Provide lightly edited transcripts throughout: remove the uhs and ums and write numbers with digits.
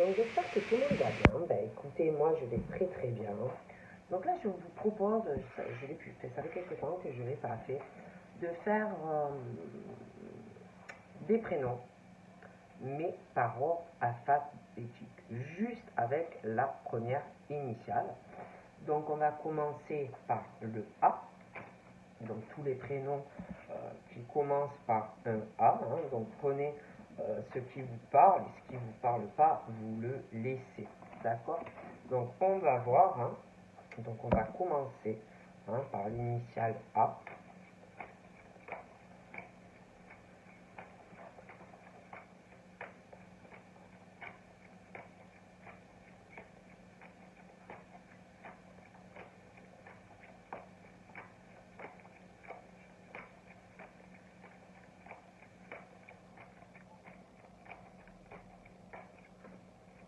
Donc j'espère que tout le monde va bien. Ben écoutez, moi je vais très très bien. Donc là je vous propose, je l'ai pu faire, ça fait quelques temps que je ne l'ai pas fait, de faire des prénoms, mais par ordre alphabétique, juste avec la première initiale. Donc on va commencer par le A, donc tous les prénoms qui commencent par un A, hein, donc prenez ce qui vous parle, et ce qui ne vous parle pas, vous le laissez, d'accord? Donc on va voir, hein, donc on va commencer hein, par l'initiale A.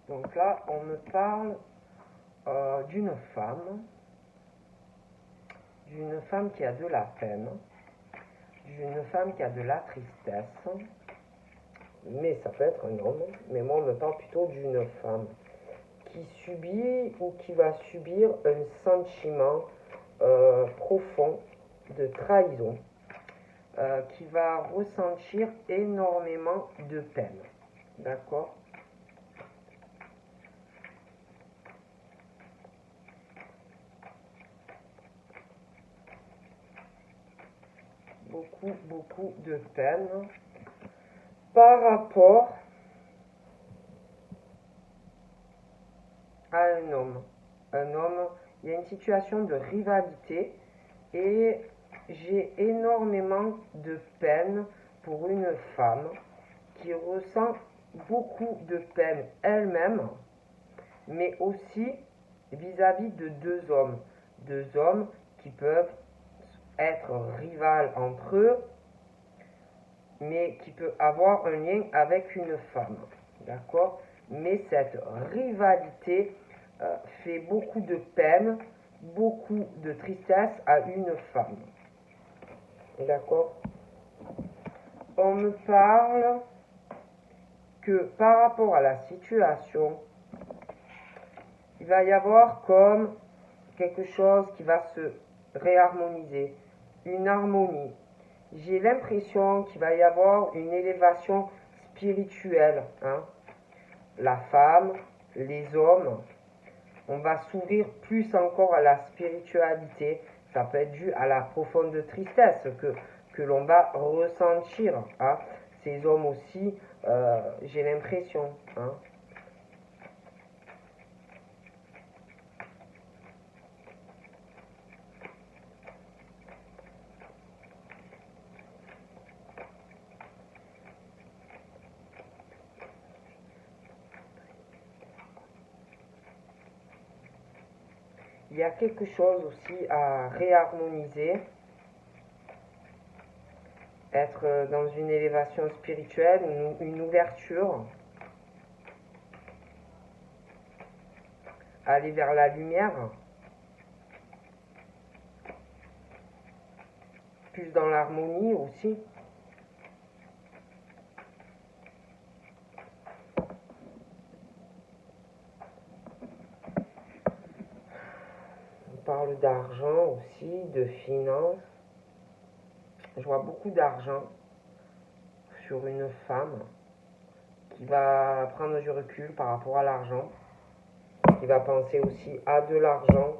Donc là, on me parle d'une femme qui a de la peine, d'une femme qui a de la tristesse, mais ça peut être un homme, mais moi on me parle plutôt d'une femme qui subit ou qui va subir un sentiment profond de trahison, qui va ressentir énormément de peine, d'accord? Beaucoup de peine par rapport à un homme. Un homme, il y a une situation de rivalité et j'ai énormément de peine pour une femme qui ressent beaucoup de peine elle-même, mais aussi vis-à-vis de deux hommes. Deux hommes qui peuvent être rivales entre eux, mais qui peut avoir un lien avec une femme. D'accord? Mais cette rivalité fait beaucoup de peine, beaucoup de tristesse à une femme. D'accord? On me parle que par rapport à la situation, il va y avoir comme quelque chose qui va se réharmoniser, une harmonie. J'ai l'impression qu'il va y avoir une élévation spirituelle. Hein. La femme, les hommes, on va s'ouvrir plus encore à la spiritualité. Ça peut être dû à la profonde tristesse que l'on va ressentir. Hein. Ces hommes aussi, j'ai l'impression. Hein. Il y a quelque chose aussi à réharmoniser, être dans une élévation spirituelle, une ouverture, aller vers la lumière, plus dans l'harmonie aussi. On parle d'argent aussi, de finances. Je vois beaucoup d'argent sur une femme qui va prendre du recul par rapport à l'argent, qui va penser aussi à de l'argent.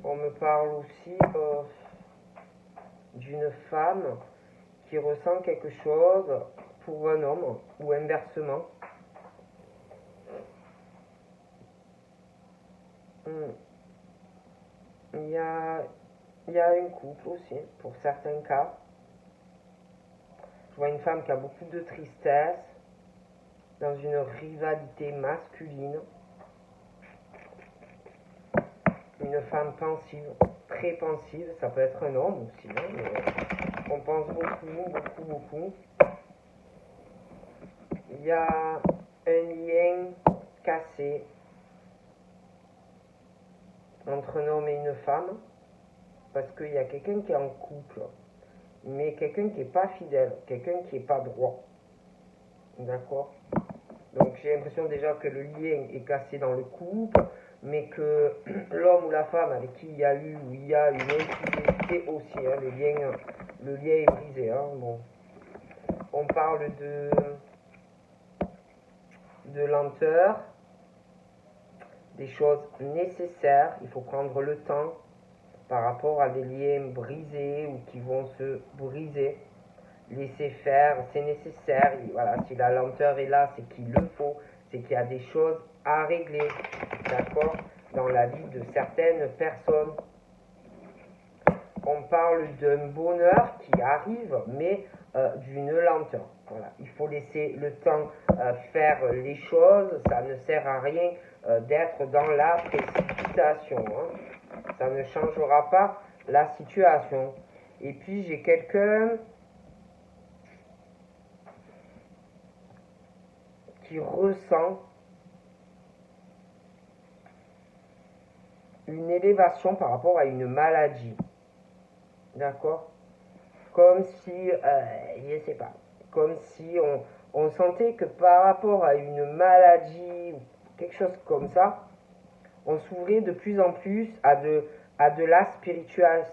On me parle aussi d'une femme qui ressent quelque chose pour un homme ou inversement. Il y a un couple aussi, pour certains cas. Je vois une femme qui a beaucoup de tristesse, dans une rivalité masculine. Une femme pensive, très pensive, ça peut être un homme aussi, hein, mais on pense beaucoup. Il y a un lien cassé entre un homme et une femme, parce qu'il y a quelqu'un qui est en couple, mais quelqu'un qui n'est pas fidèle, quelqu'un qui n'est pas droit. D'accord? Donc j'ai l'impression déjà que le lien est cassé dans le couple, mais que l'homme ou la femme avec qui il y a eu ou il y a une infidélité aussi, hein, le lien est brisé. Hein, bon. On parle de lenteur, des choses nécessaires, il faut prendre le temps par rapport à des liens brisés ou qui vont se briser. Laisser faire, c'est nécessaire. Et voilà, si la lenteur est là, c'est qu'il le faut, c'est qu'il y a des choses à régler, d'accord, dans la vie de certaines personnes. On parle d'un bonheur qui arrive, mais d'une lenteur. Voilà, il faut laisser le temps faire les choses. Ça ne sert à rien d'être dans la précipitation. Hein. Ça ne changera pas la situation. Et puis j'ai quelqu'un qui ressent une élévation par rapport à une maladie. D'accord? Comme si, je sais pas, comme si on sentait que par rapport à une maladie ou quelque chose comme ça, on s'ouvrait de plus en plus à de la spiritualité,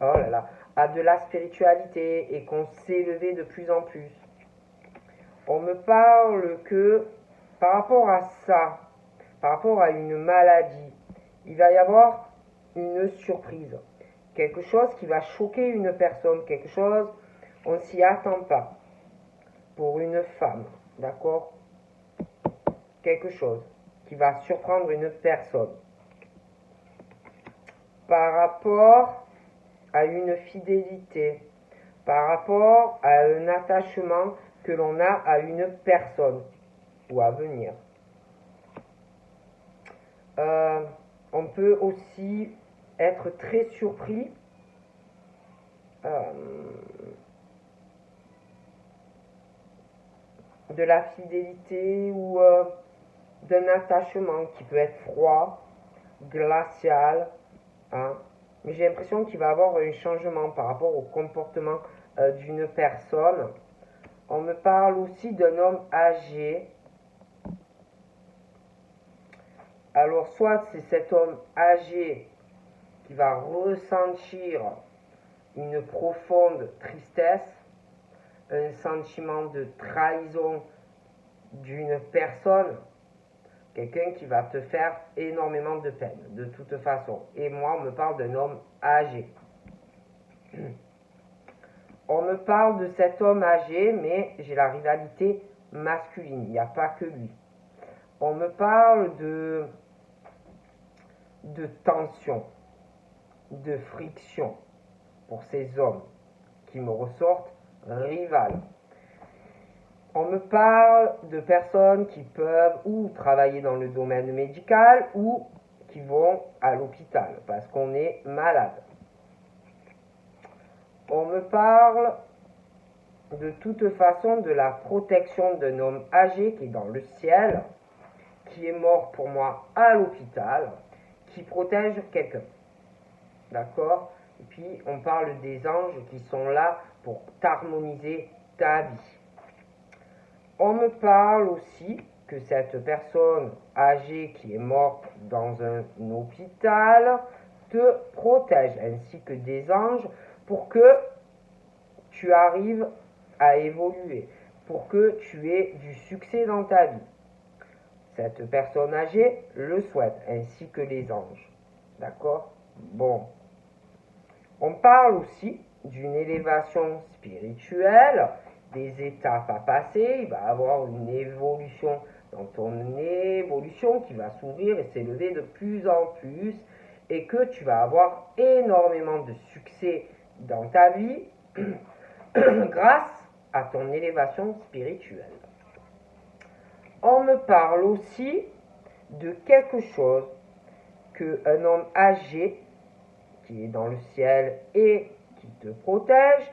oh là là, à de la spiritualité et qu'on s'élevait de plus en plus. On me parle que par rapport à ça, par rapport à une maladie, il va y avoir une surprise. Quelque chose qui va choquer une personne, quelque chose, on ne s'y attend pas. Pour une femme, d'accord? Quelque chose qui va surprendre une personne. Par rapport à une fidélité, par rapport à un attachement que l'on a à une personne ou à venir. On peut aussi être très surpris de la fidélité ou d'un attachement qui peut être froid, glacial, hein. Mais j'ai l'impression qu'il va y avoir un changement par rapport au comportement d'une personne. On me parle aussi d'un homme âgé. Alors soit c'est cet homme âgé qui va ressentir une profonde tristesse, un sentiment de trahison d'une personne, quelqu'un qui va te faire énormément de peine, de toute façon. Et moi, on me parle d'un homme âgé. On me parle de cet homme âgé, mais j'ai la rivalité masculine, il n'y a pas que lui. On me parle de tension, de friction pour ces hommes qui me ressortent rivales. On me parle de personnes qui peuvent ou travailler dans le domaine médical ou qui vont à l'hôpital parce qu'on est malade. On me parle de toute façon de la protection d'un homme âgé qui est dans le ciel, qui est mort pour moi à l'hôpital, qui protège quelqu'un. D'accord? Et puis on parle des anges qui sont là pour t'harmoniser ta vie. On me parle aussi que cette personne âgée qui est morte dans un hôpital te protège, ainsi que des anges, pour que tu arrives à évoluer, pour que tu aies du succès dans ta vie. Cette personne âgée le souhaite, ainsi que les anges. D'accord? Bon. On parle aussi d'une élévation spirituelle, des étapes à passer. Il va y avoir une évolution dans ton évolution qui va s'ouvrir et s'élever de plus en plus et que tu vas avoir énormément de succès dans ta vie grâce à ton élévation spirituelle. On me parle aussi de quelque chose qu'un homme âgé qui est dans le ciel et qui te protège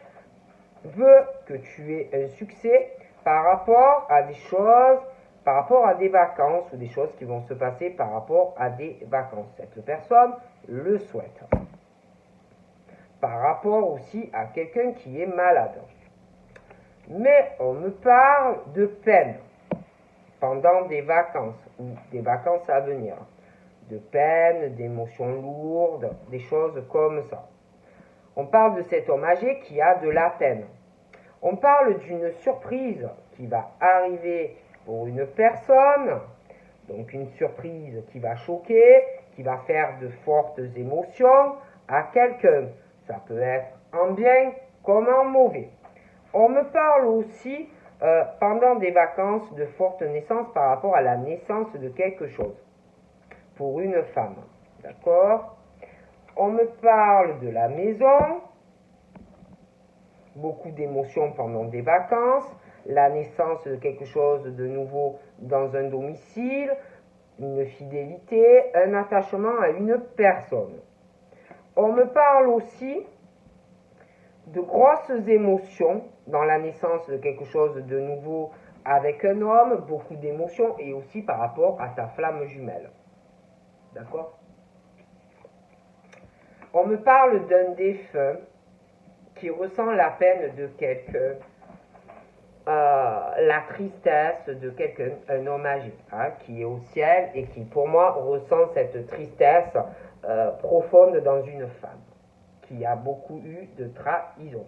veut que tu aies un succès par rapport à des choses, par rapport à des vacances ou des choses qui vont se passer par rapport à des vacances. Cette personne le souhaite. par rapport aussi à quelqu'un qui est malade. Mais on me parle de peine pendant des vacances ou des vacances à venir. De peine, d'émotions lourdes, des choses comme ça. On parle de cet homme âgé qui a de la peine. On parle d'une surprise qui va arriver pour une personne, donc une surprise qui va choquer, qui va faire de fortes émotions à quelqu'un. Ça peut être en bien comme en mauvais. On me parle aussi pendant des vacances de forte naissance par rapport à la naissance de quelque chose pour une femme. D'accord? On me parle de la maison, beaucoup d'émotions pendant des vacances, la naissance de quelque chose de nouveau dans un domicile, une fidélité, un attachement à une personne. On me parle aussi de grosses émotions dans la naissance de quelque chose de nouveau avec un homme, beaucoup d'émotions et aussi par rapport à ta flamme jumelle. D'accord? On me parle d'un défunt qui ressent la peine de quelqu'un, la tristesse de quelqu'un, un homme âgé, qui est au ciel et qui, pour moi, ressent cette tristesse profonde dans une femme, qui a beaucoup eu de trahison.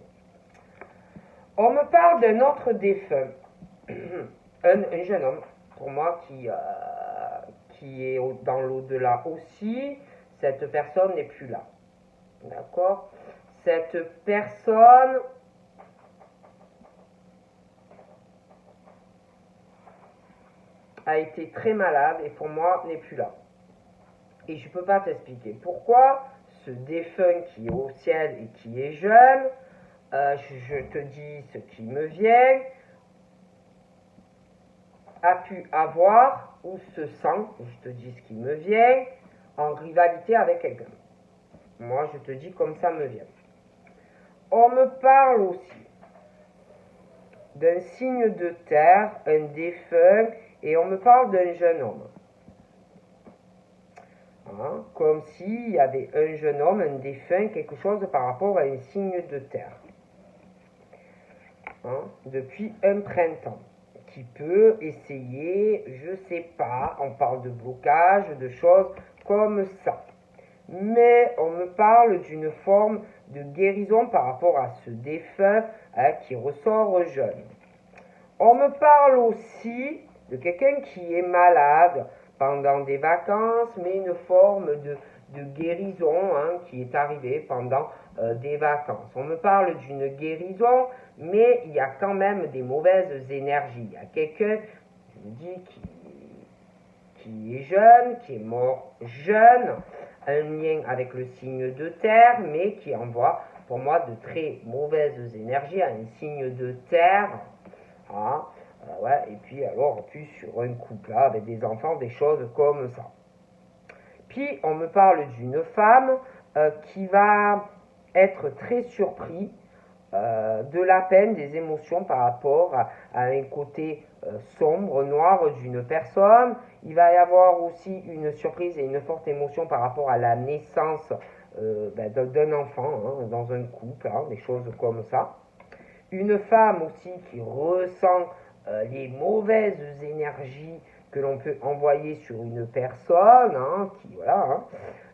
On me parle d'un autre défunt, un jeune homme, pour moi, qui est dans l'au-delà aussi. Cette personne n'est plus là. D'accord? Cette personne a été très malade et pour moi n'est plus là. Et je ne peux pas t'expliquer pourquoi ce défunt qui est au ciel et qui est jeune, je te dis ce qui me vient, a pu avoir ou se sent, je te dis ce qui me vient, en rivalité avec quelqu'un. Moi, je te dis comme ça me vient. On me parle aussi d'un signe de terre, un défunt, et on me parle d'un jeune homme. Comme s'il y avait un jeune homme, un défunt, quelque chose par rapport à un signe de terre. Depuis un printemps, qui peut essayer, je sais pas, on parle de blocage, de choses comme ça. Mais on me parle d'une forme de guérison par rapport à ce défunt qui ressort jeune. On me parle aussi de quelqu'un qui est malade pendant des vacances, mais une forme de guérison qui est arrivée pendant des vacances. On me parle d'une guérison, mais il y a quand même des mauvaises énergies. Il y a quelqu'un, je me dis, qui est jeune, qui est mort jeune, un lien avec le signe de terre, mais qui envoie pour moi de très mauvaises énergies à un signe de terre. Et puis alors, en plus sur un couple avec des enfants, des choses comme ça. Puis on me parle d'une femme qui va être très surpris de la peine, des émotions par rapport à un côté sombre, noir d'une personne. Il va y avoir aussi une surprise et une forte émotion par rapport à la naissance d'un enfant dans un couple, des choses comme ça. Une femme aussi qui ressent les mauvaises énergies que l'on peut envoyer sur une personne,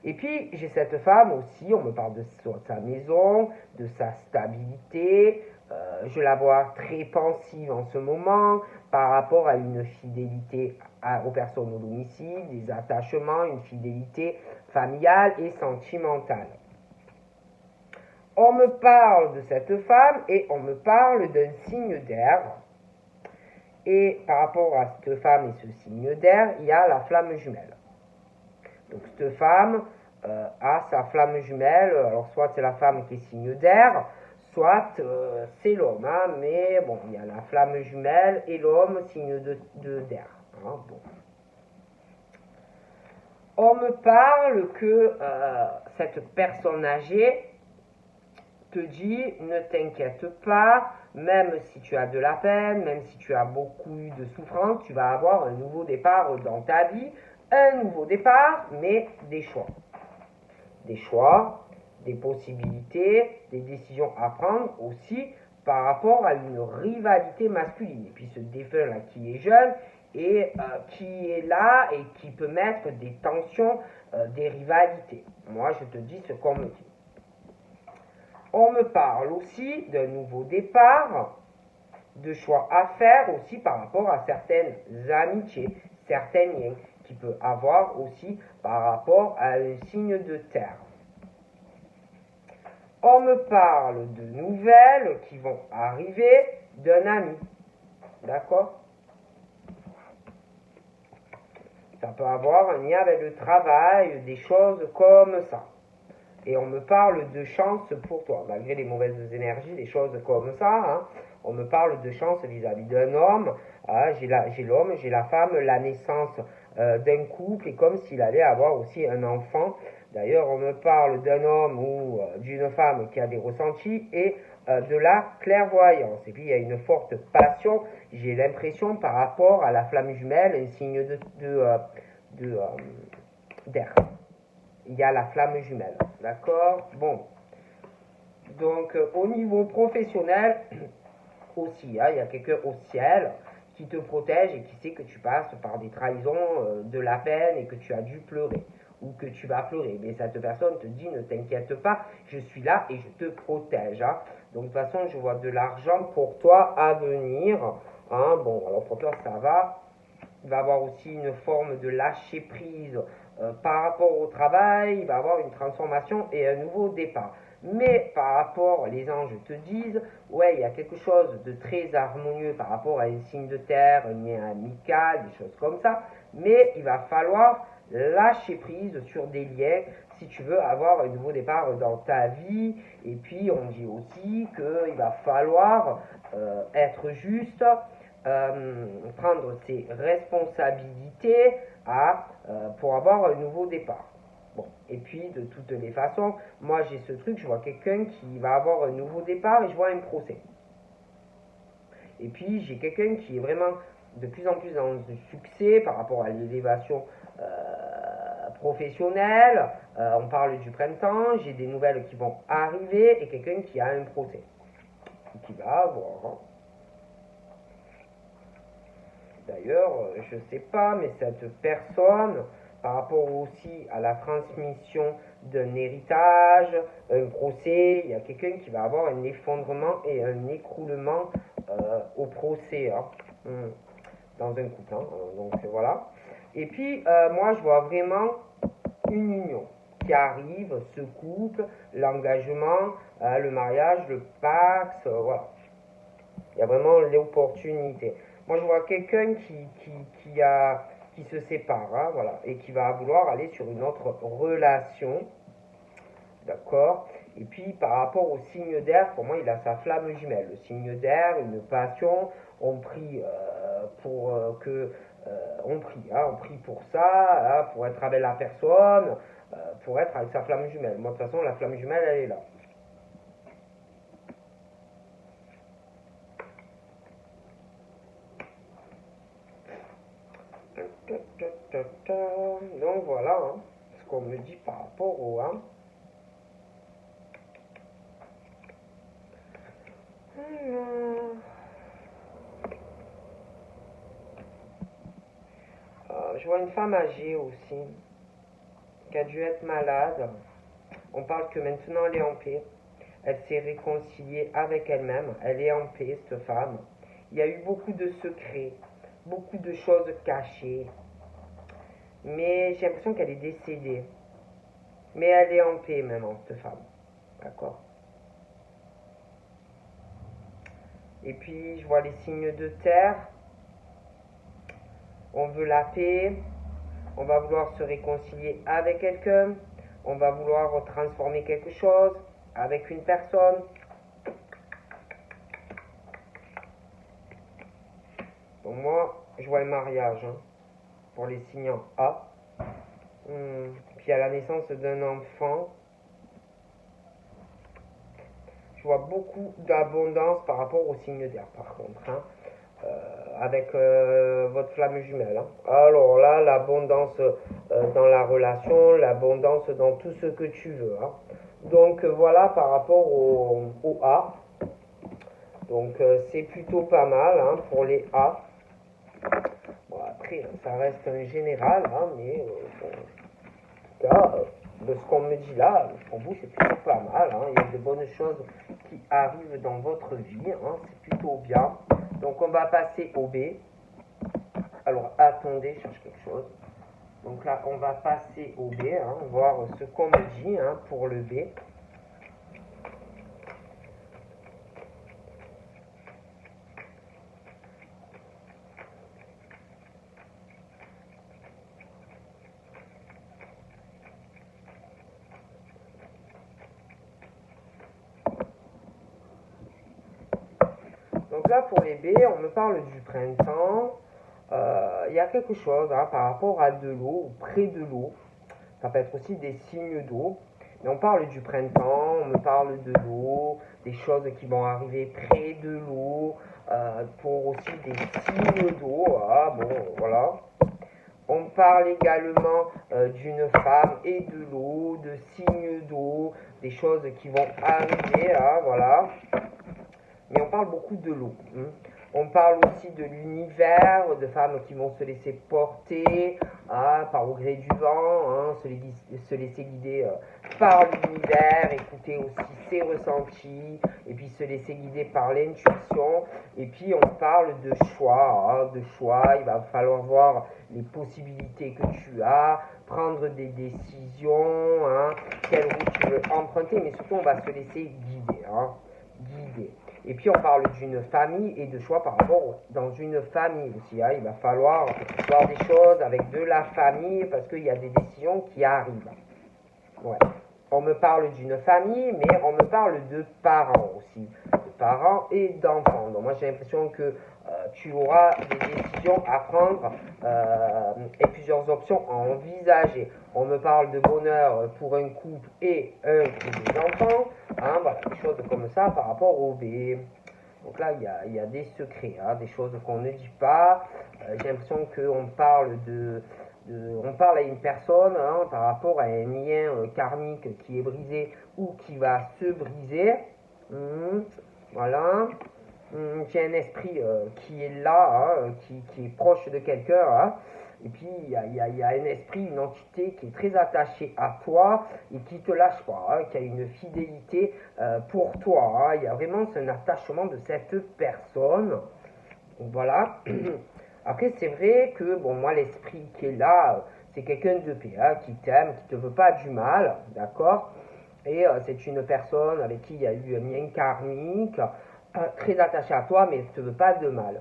Et puis, j'ai cette femme aussi, on me parle de sa maison, de sa stabilité, je la vois très pensive en ce moment par rapport à une fidélité aux personnes au domicile, des attachements, une fidélité familiale et sentimentale. On me parle de cette femme et on me parle d'un signe d'air. Et par rapport à cette femme et ce signe d'air, il y a la flamme jumelle. Donc cette femme a sa flamme jumelle, alors soit c'est la femme qui est signe d'air, soit c'est l'homme, mais bon, il y a la flamme jumelle et l'homme signe d'air. On me parle que cette personne âgée te dit, ne t'inquiète pas, même si tu as de la peine, même si tu as beaucoup eu de souffrance, tu vas avoir un nouveau départ dans ta vie, un nouveau départ, mais des choix. Des choix, des possibilités, des décisions à prendre aussi par rapport à une rivalité masculine. Et puis ce défunt là qui est jeune et qui est là et qui peut mettre des tensions, des rivalités. Moi je te dis ce qu'on me dit. On me parle aussi d'un nouveau départ, de choix à faire aussi par rapport à certaines amitiés, certains liens qu'il peut avoir aussi par rapport à un signe de terre. On me parle de nouvelles qui vont arriver d'un ami. D'accord? Ça peut avoir un lien avec le travail, des choses comme ça. Et on me parle de chance pour toi, malgré les mauvaises énergies, des choses comme ça. Hein. On me parle de chance vis-à-vis d'un homme. Hein. J'ai l'homme, j'ai la femme, la naissance d'un couple, et comme s'il allait avoir aussi un enfant. D'ailleurs, on me parle d'un homme ou d'une femme qui a des ressentis et de la clairvoyance. Et puis, il y a une forte passion, j'ai l'impression, par rapport à la flamme jumelle, un signe d'air. Il y a la flamme jumelle, d'accord? Bon, donc au niveau professionnel aussi, hein, il y a quelqu'un au ciel qui te protège et qui sait que tu passes par des trahisons, de la peine et que tu as dû pleurer ou que tu vas pleurer. Mais cette personne te dit ne t'inquiète pas, je suis là et je te protège. Hein. Donc de toute façon, je vois de l'argent pour toi à venir. Hein. Bon, alors pour toi, ça va. Il va avoir aussi une forme de lâcher prise par rapport au travail, il va avoir une transformation et un nouveau départ. Mais par rapport, les anges te disent, ouais, il y a quelque chose de très harmonieux par rapport à un signe de terre, un lien amical, des choses comme ça, mais il va falloir lâcher prise sur des liens si tu veux avoir un nouveau départ dans ta vie. Et puis on dit aussi qu'il va falloir être juste, prendre ses responsabilités pour avoir un nouveau départ. Bon, et puis de toutes les façons, moi j'ai ce truc, je vois quelqu'un qui va avoir un nouveau départ et je vois un procès. Et puis j'ai quelqu'un qui est vraiment de plus en plus dans le succès par rapport à l'élévation professionnelle. On parle du printemps, j'ai des nouvelles qui vont arriver et quelqu'un qui a un procès. Qui va avoir. D'ailleurs, je ne sais pas, mais cette personne, par rapport aussi à la transmission d'un héritage, un procès, il y a quelqu'un qui va avoir un effondrement et un écroulement au procès, hein, dans un couple. Hein, donc voilà. Et puis, moi, je vois vraiment une union qui arrive, ce couple, l'engagement, le mariage, le Pax, voilà. Il y a vraiment l'opportunité. Moi, je vois quelqu'un qui se sépare, hein, voilà, et qui va vouloir aller sur une autre relation, d'accord? Et puis, par rapport au signe d'air, pour moi, il a sa flamme jumelle. Le signe d'air, une passion, on prie pour on prie pour ça, hein, pour être avec la personne, pour être avec sa flamme jumelle. Moi, de toute façon, la flamme jumelle, elle est là. Donc voilà hein, ce qu'on me dit par rapport au hein. Je vois une femme âgée aussi, qui a dû être malade. On parle que maintenant elle est en paix. Elle s'est réconciliée avec elle-même. Elle est en paix, cette femme. Il y a eu beaucoup de secrets, beaucoup de choses cachées. Mais j'ai l'impression qu'elle est décédée. Mais elle est en paix maintenant, cette femme. D'accord? Et puis, je vois les signes de terre. On veut la paix. On va vouloir se réconcilier avec quelqu'un. On va vouloir transformer quelque chose avec une personne. Donc moi, je vois un mariage hein, pour les signes en A. Puis à la naissance d'un enfant, je vois beaucoup d'abondance par rapport aux signes d'air par contre. Hein. Avec votre flamme jumelle. Hein. Alors là, l'abondance dans la relation, l'abondance dans tout ce que tu veux. Hein. Donc voilà par rapport au A. Donc c'est plutôt pas mal hein, pour les A. Bon, après, ça reste un général, hein, mais bon, en tout cas, de ce qu'on me dit là, pour vous, c'est plutôt pas mal. Hein. Il y a de bonnes choses qui arrivent dans votre vie. Hein, c'est plutôt bien. Donc on va passer au B. Alors attendez, je cherche quelque chose. Donc là, on va passer au B, hein, voir ce qu'on me dit hein, pour le B. Donc là, pour les B, on me parle du printemps. Il y a quelque chose hein, par rapport à de l'eau ou près de l'eau. Ça peut être aussi des signes d'eau. Mais on parle du printemps, on me parle de l'eau, des choses qui vont arriver près de l'eau, pour aussi des signes d'eau. Ah bon, voilà. On parle également d'une femme et de l'eau, de signes d'eau, des choses qui vont arriver, hein, voilà. Mais on parle beaucoup de l'eau. Hein. On parle aussi de l'univers, de femmes qui vont se laisser porter par au gré du vent, hein, se laisser guider par l'univers, écouter aussi ses ressentis, et puis se laisser guider par l'intuition. Et puis on parle de choix, hein, de choix. Il va falloir voir les possibilités que tu as, prendre des décisions, hein, quelle route tu veux emprunter, mais surtout on va se laisser guider. Hein, guider. Et puis on parle d'une famille et de choix par rapport dans une famille aussi. Hein. Il va falloir voir des choses avec de la famille parce qu'il y a des décisions qui arrivent. Ouais. On me parle d'une famille, mais on me parle de parents aussi. De parents et d'enfants. Donc moi j'ai l'impression que tu auras des décisions à prendre et plusieurs options à envisager. On me parle de bonheur pour un couple et un ou des enfants. Hein, voilà, des choses comme ça par rapport au B. Donc là, il y a des secrets, hein, des choses qu'on ne dit pas. J'ai l'impression qu'on parle on parle à une personne hein, par rapport à un lien karmique qui est brisé ou qui va se briser. Voilà. J'ai un esprit qui est là, hein, qui est proche de quelqu'un. Hein. Et puis, il y a un esprit, une entité qui est très attachée à toi et qui te lâche pas, hein, qui a une fidélité pour toi. Hein. Il y a vraiment un attachement de cette personne. Donc voilà. Après, c'est vrai que, bon, moi, l'esprit qui est là, c'est quelqu'un de paix, hein, qui t'aime, qui te veut pas du mal, d'accord. Et c'est une personne avec qui il y a eu un lien karmique, très attachée à toi, mais ne te veut pas de mal.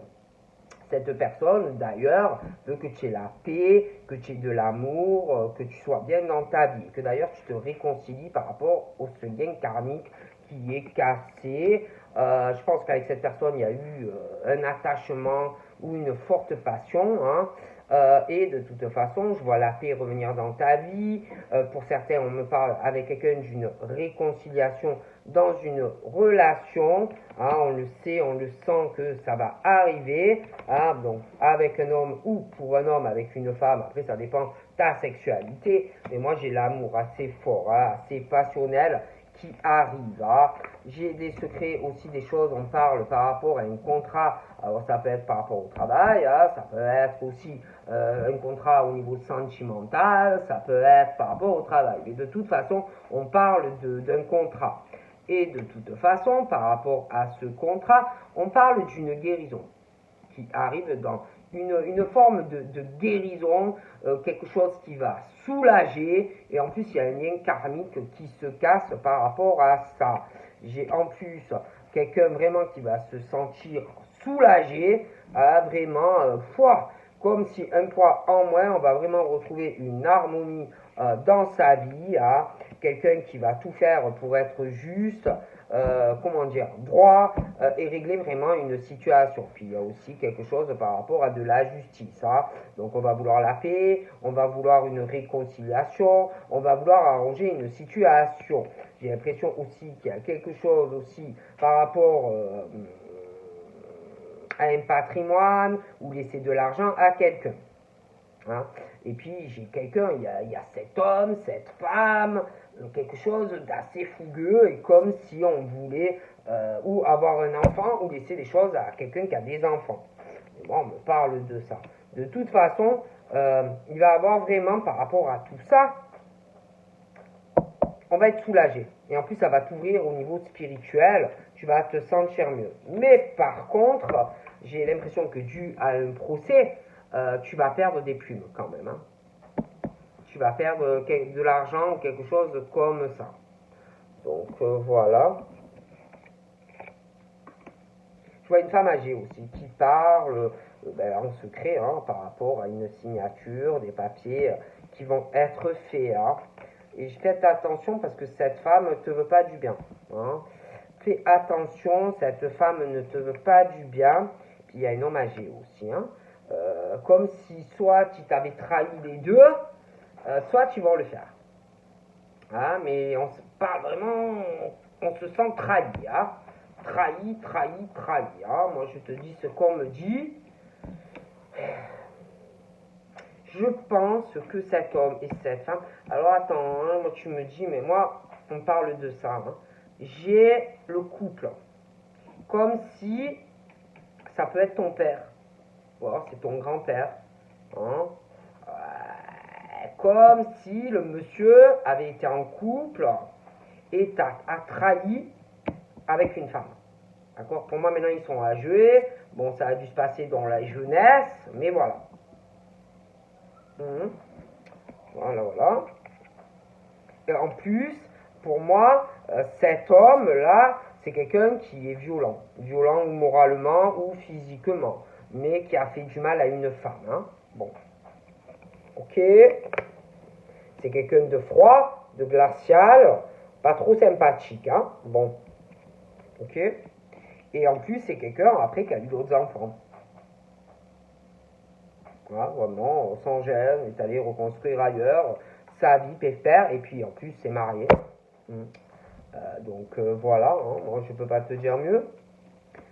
Cette personne, d'ailleurs, veut que tu aies la paix, que tu aies de l'amour, que tu sois bien dans ta vie, que d'ailleurs tu te réconcilies par rapport au ce lien karmique qui est cassé. Je pense qu'avec cette personne, il y a eu un attachement ou une forte passion. Hein. Et de toute façon, je vois la paix revenir dans ta vie. Pour certains, on me parle avec quelqu'un d'une réconciliation dans une relation. Hein, on le sait, on le sent que ça va arriver. Hein, donc avec un homme ou pour un homme avec une femme. Après, ça dépend de ta sexualité. Mais moi, j'ai l'amour assez fort, hein, assez passionnel qui arrive. Hein. J'ai des secrets aussi, des choses, on parle par rapport à un contrat. Alors ça peut être par rapport au travail, hein, ça peut être aussi un contrat au niveau sentimental, ça peut être par rapport au travail. Mais de toute façon, on parle d'un contrat. Et de toute façon, par rapport à ce contrat, on parle d'une guérison qui arrive dans une forme de guérison, quelque chose qui va soulager, et en plus il y a un lien karmique qui se casse par rapport à ça. J'ai en plus quelqu'un vraiment qui va se sentir soulagé, vraiment, comme si un poids en moins, on va vraiment retrouver une harmonie dans sa vie, hein, quelqu'un qui va tout faire pour être juste, comment dire, droit et régler vraiment une situation. Puis il y a aussi quelque chose par rapport à de la justice. Hein. Donc on va vouloir la paix, on va vouloir une réconciliation, on va vouloir arranger une situation. J'ai l'impression aussi qu'il y a quelque chose aussi par rapport à un patrimoine ou laisser de l'argent à quelqu'un. Hein. Et puis j'ai quelqu'un, il y a cet homme, cette femme, quelque chose d'assez fougueux, et comme si on voulait ou avoir un enfant ou laisser les choses à quelqu'un qui a des enfants. Et moi, on me parle de ça. De toute façon, il va avoir vraiment, par rapport à tout ça, on va être soulagé. Et en plus, ça va t'ouvrir au niveau spirituel, tu vas te sentir mieux. Mais par contre, j'ai l'impression que dû à un procès, tu vas perdre des plumes quand même. Hein. Tu vas perdre de l'argent ou quelque chose comme ça. Donc voilà. Je vois une femme âgée aussi qui parle en secret hein, par rapport à une signature, des papiers qui vont être faits. Hein. Et faites attention parce que cette femme ne te veut pas du bien. Hein. Fais attention, cette femme ne te veut pas du bien. Puis il y a un homme âgé aussi. Hein. Comme si soit tu t'avais trahi les deux, soit tu vas le faire. Hein, mais on se parle vraiment, on se sent trahi. Hein. Trahi, trahi, trahi. Hein. Moi je te dis ce qu'on me dit. Je pense que cet homme et cette femme. Alors attends, hein, moi tu me dis, mais moi, on parle de ça. Hein. J'ai le couple. Comme si ça peut être ton père. Ou alors c'est ton grand-père. Hein. Comme si le monsieur avait été en couple et a trahi avec une femme. D'accord. Pour moi, maintenant, ils sont âgés. Bon, ça a dû se passer dans la jeunesse, mais voilà. Voilà, voilà. Et en plus, pour moi, cet homme-là, c'est quelqu'un qui est violent. Violent moralement ou physiquement. Mais qui a fait du mal à une femme. Hein. Bon. Ok. C'est quelqu'un de froid, de glacial, pas trop sympathique. Hein. Bon. Ok. Et en plus, c'est quelqu'un, après, qui a eu d'autres enfants. Voilà, vraiment, sans gêne, il est allé reconstruire ailleurs sa vie pépère, et puis en plus, c'est marié. Donc voilà, hein, moi je peux pas te dire mieux.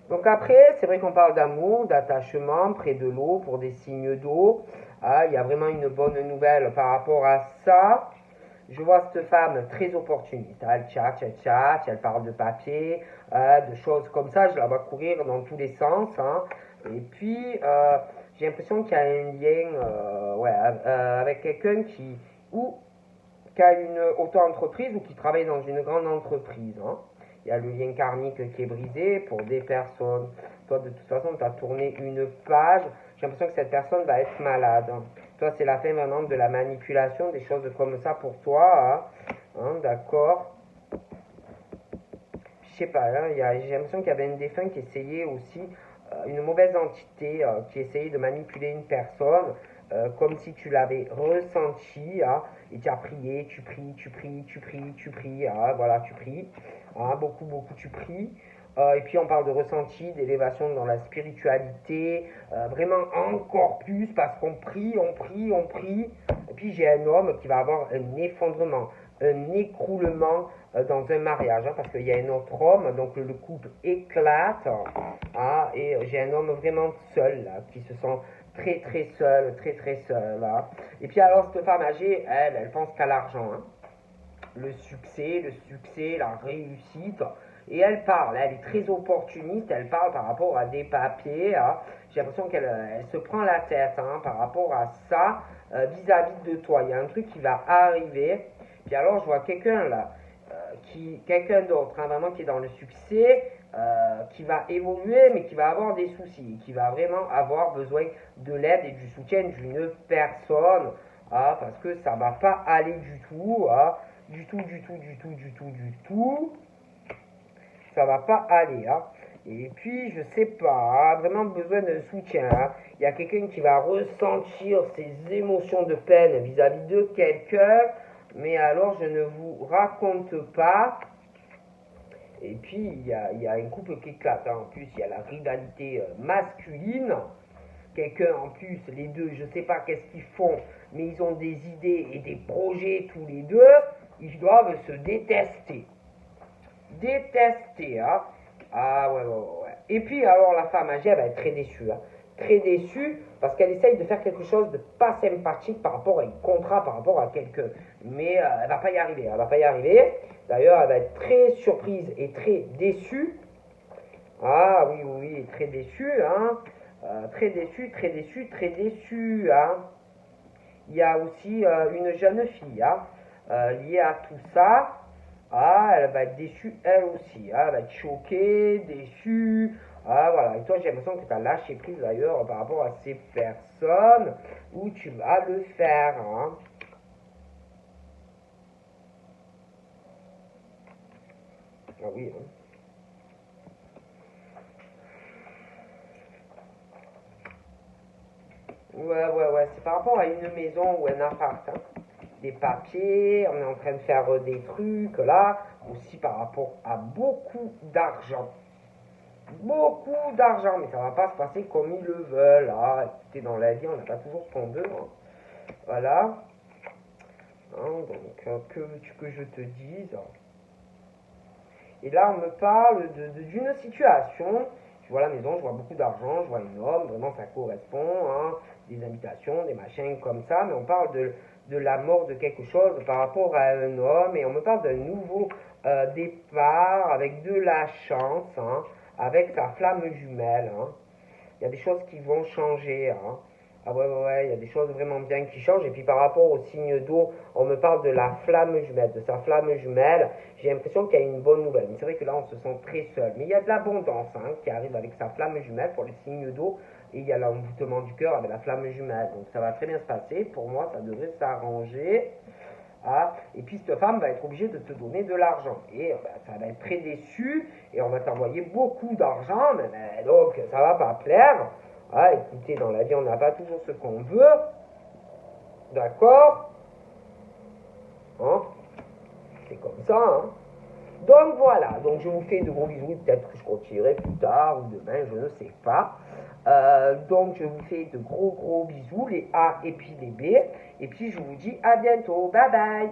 Donc après, c'est vrai qu'on parle d'amour, d'attachement, près de l'eau, pour des signes d'eau. Ah, il y a vraiment une bonne nouvelle par rapport à ça. Je vois cette femme très opportuniste. Elle tchatche, elle parle de papier, de choses comme ça. Je la vois courir dans tous les sens. Hein. Et puis, j'ai l'impression qu'il y a un lien avec quelqu'un qui a une auto-entreprise ou qui travaille dans une grande entreprise. Hein. Il y a le lien karmique qui est brisé pour des personnes. Toi, de toute façon, tu as tourné une page. J'ai l'impression que cette personne va être malade. Hein. Toi, c'est la fin maintenant de la manipulation, des choses comme ça pour toi. Hein, d'accord. Je sais pas, hein, j'ai l'impression qu'il y avait un défunt qui essayait aussi, une mauvaise entité qui essayait de manipuler une personne, comme si tu l'avais ressenti, hein, et tu as prié, tu pries, hein, voilà, tu pries, hein, beaucoup, tu pries. Et puis on parle de ressenti, d'élévation dans la spiritualité, vraiment encore plus parce qu'on prie. Et puis j'ai un homme qui va avoir un effondrement, un écroulement dans un mariage, hein, parce qu'il y a un autre homme, donc le couple éclate, hein, et j'ai un homme vraiment seul, là, qui se sent très seul. Là. Et puis alors cette femme âgée, elle pense qu'à l'argent, hein. Le succès, la réussite. Et elle parle, elle est très opportuniste, elle parle par rapport à des papiers. Hein. J'ai l'impression qu'elle se prend la tête hein, par rapport à ça vis-à-vis de toi. Il y a un truc qui va arriver. Puis alors je vois quelqu'un là, quelqu'un d'autre, hein, vraiment qui est dans le succès, qui va évoluer, mais qui va avoir des soucis, qui va vraiment avoir besoin de l'aide et du soutien d'une personne, hein, parce que ça va pas aller du tout. Hein. Du tout. Ça va pas aller. Hein. Et puis, je sais pas, hein, vraiment besoin d'un soutien. Hein. Il y a quelqu'un qui va ressentir ses émotions de peine vis-à-vis de quelqu'un, mais alors je ne vous raconte pas. Et puis, il y a un couple qui éclate. Hein. En plus, il y a la rivalité masculine. Quelqu'un en plus, les deux, je sais pas qu'est-ce qu'ils font, mais ils ont des idées et des projets tous les deux. Ils doivent se détester. Hein. Ah ouais. Et puis alors la femme âgée, elle va être très déçue. Hein. très déçue parce qu'elle essaye de faire quelque chose de pas sympathique par rapport à un contrat, par rapport à quelqu'un. Mais elle va pas y arriver, elle va pas y arriver. D'ailleurs, elle va être très surprise et très déçue. Ah oui, oui, oui, très déçue, hein. Très déçue, très déçue, très déçue, hein. Il y a aussi une jeune fille, hein, liée à tout ça. Ah, elle va être déçue elle aussi. Ah, elle va être choquée, déçue. Ah, voilà. Et toi, j'ai l'impression que tu as lâché prise d'ailleurs par rapport à ces personnes où tu vas le faire, hein. Ah oui, hein. Ouais, ouais, ouais. C'est par rapport à une maison ou un appart, hein. Des papiers, on est en train de faire des trucs là. Aussi par rapport à beaucoup d'argent. Beaucoup d'argent, mais ça va pas se passer comme ils le veulent. Ah, écoutez, dans la vie, on n'a pas toujours ce qu'on veut, hein. Voilà. Hein, donc, que veux-tu que je te dise? Et là, on me parle d'une situation. Je vois la maison, je vois beaucoup d'argent, je vois un homme, vraiment ça correspond, hein, des invitations, des machins comme ça, mais on parle de la mort de quelque chose par rapport à un homme, et on me parle d'un nouveau départ avec de la chance, hein, avec sa flamme jumelle, hein. Il y a des choses qui vont changer, hein. Ah ouais, ouais, ouais, il y a des choses vraiment bien qui changent. Et puis par rapport au signe d'eau, on me parle de la flamme jumelle, de sa flamme jumelle. J'ai l'impression qu'il y a une bonne nouvelle. Mais c'est vrai que là, on se sent très seul. Mais il y a de l'abondance, hein, qui arrive avec sa flamme jumelle pour les signes d'eau. Et il y a l'envoûtement du cœur avec la flamme jumelle. Donc ça va très bien se passer. Pour moi, ça devrait s'arranger. Ah, et puis cette femme va être obligée de te donner de l'argent. Et ça va être très déçu. Et on va t'envoyer beaucoup d'argent. Mais donc ça va pas plaire. Ah, écoutez, dans la vie, on n'a pas toujours ce qu'on veut. D'accord, hein? C'est comme ça, hein? Donc voilà, donc je vous fais de gros bisous, peut-être que je continuerai plus tard ou demain, je ne sais pas. Donc je vous fais de gros bisous, les A et puis les B. Et puis je vous dis à bientôt, bye bye!